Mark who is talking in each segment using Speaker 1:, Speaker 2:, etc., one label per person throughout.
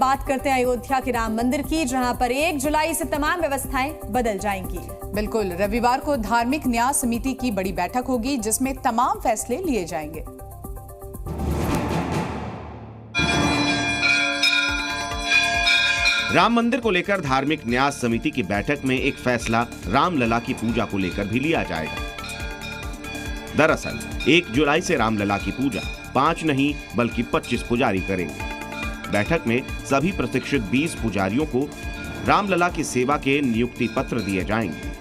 Speaker 1: बात करते हैं अयोध्या के राम मंदिर की, जहां पर 1 जुलाई से तमाम व्यवस्थाएं बदल जाएंगी।
Speaker 2: बिल्कुल, रविवार को धार्मिक न्याय समिति की बड़ी बैठक होगी जिसमें तमाम फैसले लिए जाएंगे।
Speaker 3: राम मंदिर को लेकर धार्मिक न्याय समिति की बैठक में एक फैसला रामलला की पूजा को लेकर भी लिया जाएगा। दरअसल 1 जुलाई से रामलला की पूजा 5 नहीं बल्कि 25 पुजारी करेंगे। बैठक में सभी प्रशिक्षित 20 पुजारियों को रामलला की सेवा के नियुक्ति पत्र दिए जाएंगे।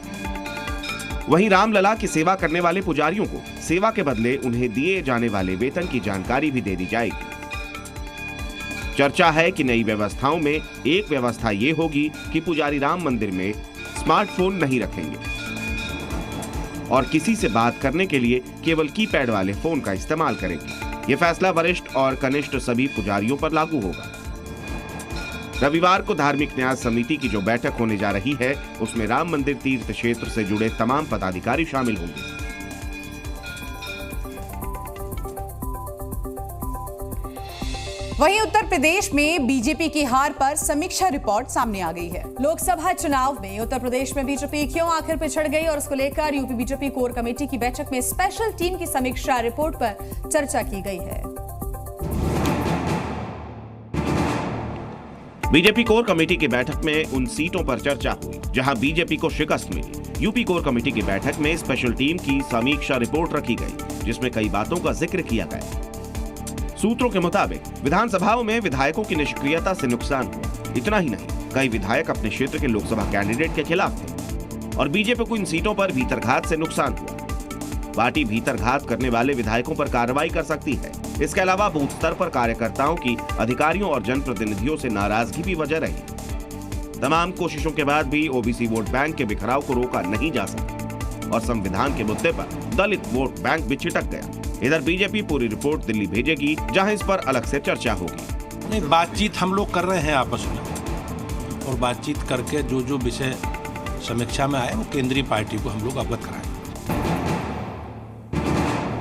Speaker 3: वहीं रामलला की सेवा करने वाले पुजारियों को सेवा के बदले उन्हें दिए जाने वाले वेतन की जानकारी भी दे दी जाएगी। चर्चा है कि नई व्यवस्थाओं में एक व्यवस्था ये होगी कि पुजारी राम मंदिर में स्मार्टफोन नहीं रखेंगे और किसी से बात करने के लिए केवल कीपैड वाले फोन का इस्तेमाल करेंगे। ये फैसला वरिष्ठ और कनिष्ठ सभी पुजारियों पर लागू होगा। रविवार को धार्मिक न्याय समिति की जो बैठक होने जा रही है उसमें राम मंदिर तीर्थ क्षेत्र से जुड़े तमाम पदाधिकारी शामिल होंगे।
Speaker 2: वहीं उत्तर प्रदेश में बीजेपी की हार पर समीक्षा रिपोर्ट सामने आ गई है।
Speaker 1: लोकसभा चुनाव में उत्तर प्रदेश में बीजेपी क्यों आखिर पिछड़ गई और उसको लेकर यूपी बीजेपी कोर कमेटी की बैठक में स्पेशल टीम की समीक्षा रिपोर्ट पर चर्चा की गई है।
Speaker 3: बीजेपी कोर कमेटी की बैठक में उन सीटों पर चर्चा हुई जहां बीजेपी को शिकस्त मिली। यूपी कोर कमेटी की बैठक में स्पेशल टीम की समीक्षा रिपोर्ट रखी गई जिसमें कई बातों का जिक्र किया गया। सूत्रों के मुताबिक विधानसभाओं में विधायकों की निष्क्रियता से नुकसान हुआ। इतना ही नहीं, कई विधायक अपने क्षेत्र के लोकसभा कैंडिडेट के खिलाफ थे और बीजेपी को इन सीटों पर भीतरघात से नुकसान हुआ। पार्टी भीतरघात करने वाले विधायकों पर कार्रवाई कर सकती है। इसके अलावा बूथ स्तर पर कार्यकर्ताओं की अधिकारियों और जनप्रतिनिधियों से नाराजगी भी वजह रही। तमाम कोशिशों के बाद भी ओबीसी वोट बैंक के बिखराव को रोका नहीं जा सका और संविधान के मुद्दे पर दलित वोट बैंक भी छिटक गया। इधर बीजेपी पूरी रिपोर्ट दिल्ली भेजेगी जहां इस पर अलग से चर्चा होगी।
Speaker 4: नहीं, बातचीत हम लोग कर रहे हैं आपस में और बातचीत करके जो जो विषय समीक्षा में आए वो केंद्रीय पार्टी को हम लोग अवगत कराएंगे।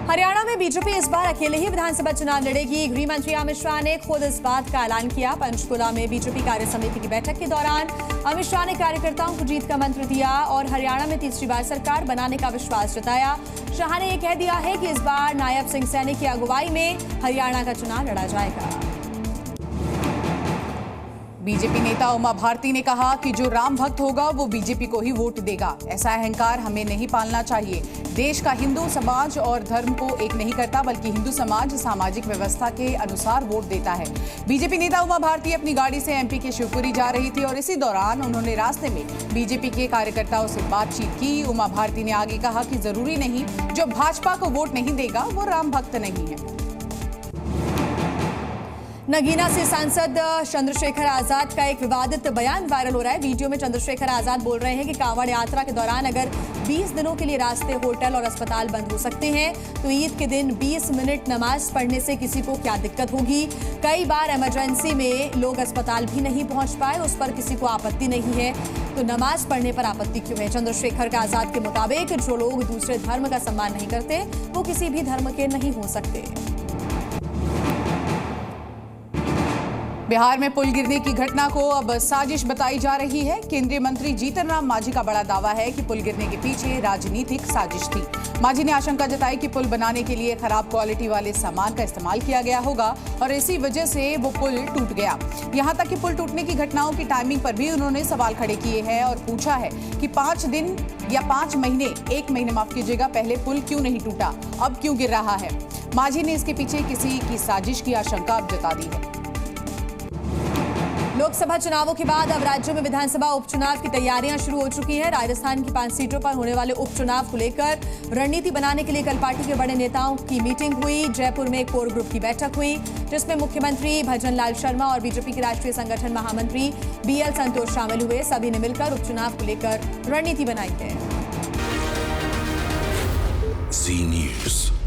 Speaker 1: हरियाणा में बीजेपी इस बार अकेले ही विधानसभा चुनाव लड़ेगी। गृह मंत्री अमित शाह ने खुद इस बात का ऐलान किया। पंचकुला में बीजेपी कार्य समिति की बैठक के दौरान अमित शाह ने कार्यकर्ताओं को जीत का मंत्र दिया और हरियाणा में तीसरी बार सरकार बनाने का विश्वास जताया। शाह ने यह कह दिया है कि इस बार नायब सिंह सैनी की अगुवाई में हरियाणा का चुनाव लड़ा जाएगा।
Speaker 2: बीजेपी नेता उमा भारती ने कहा कि जो राम भक्त होगा वो बीजेपी को ही वोट देगा। ऐसा अहंकार हमें नहीं पालना चाहिए। देश का हिंदू समाज और धर्म को एक नहीं करता बल्कि हिंदू समाज सामाजिक व्यवस्था के अनुसार वोट देता है। बीजेपी नेता उमा भारती अपनी गाड़ी से एमपी के शिवपुरी जा रही थी और इसी दौरान उन्होंने रास्ते में बीजेपी के कार्यकर्ताओं से बातचीत की। उमा भारती ने आगे कहा कि जरूरी नहीं जो भाजपा को वोट नहीं देगा वो राम भक्त नहीं है।
Speaker 1: नगीना से सांसद चंद्रशेखर आजाद का एक विवादित बयान वायरल हो रहा है। वीडियो में चंद्रशेखर आजाद बोल रहे हैं कि कांवड़ यात्रा के दौरान अगर 20 दिनों के लिए रास्ते, होटल और अस्पताल बंद हो सकते हैं तो ईद के दिन 20 मिनट नमाज पढ़ने से किसी को क्या दिक्कत होगी। कई बार इमरजेंसी में लोग अस्पताल भी नहीं पहुंच पाए, उस पर किसी को आपत्ति नहीं है, तो नमाज पढ़ने पर आपत्ति क्यों है। चंद्रशेखर आजाद के मुताबिक जो लोग दूसरे धर्म का सम्मान नहीं करते वो किसी भी धर्म के नहीं हो सकते।
Speaker 2: बिहार में पुल गिरने की घटना को अब साजिश बताई जा रही है। केंद्रीय मंत्री जीतन राम मांझी का बड़ा दावा है कि पुल गिरने के पीछे राजनीतिक साजिश थी। मांझी ने आशंका जताई कि पुल बनाने के लिए खराब क्वालिटी वाले सामान का इस्तेमाल किया गया होगा और इसी वजह से वो पुल टूट गया। यहां तक कि पुल टूटने की घटनाओं की टाइमिंग पर भी उन्होंने सवाल खड़े किए हैं और पूछा है कि 5 दिन या 5 महीने, 1 महीने माफ कीजिएगा, पहले पुल क्यों नहीं टूटा, अब क्यों गिर रहा है। मांझी ने इसके पीछे किसी की साजिश की आशंका अब जता दी है।
Speaker 1: लोकसभा चुनावों के बाद अब राज्यों में विधानसभा उपचुनाव की तैयारियां शुरू हो चुकी हैं। राजस्थान की 5 सीटों पर होने वाले उपचुनाव को लेकर रणनीति बनाने के लिए कल पार्टी के बड़े नेताओं की मीटिंग हुई। जयपुर में कोर ग्रुप की बैठक हुई जिसमें मुख्यमंत्री भजन लाल शर्मा और बीजेपी के राष्ट्रीय संगठन महामंत्री बीएल संतोष शामिल हुए। सभी ने मिलकर उपचुनाव को लेकर रणनीति बनाई है।
Speaker 5: जी न्यूज़।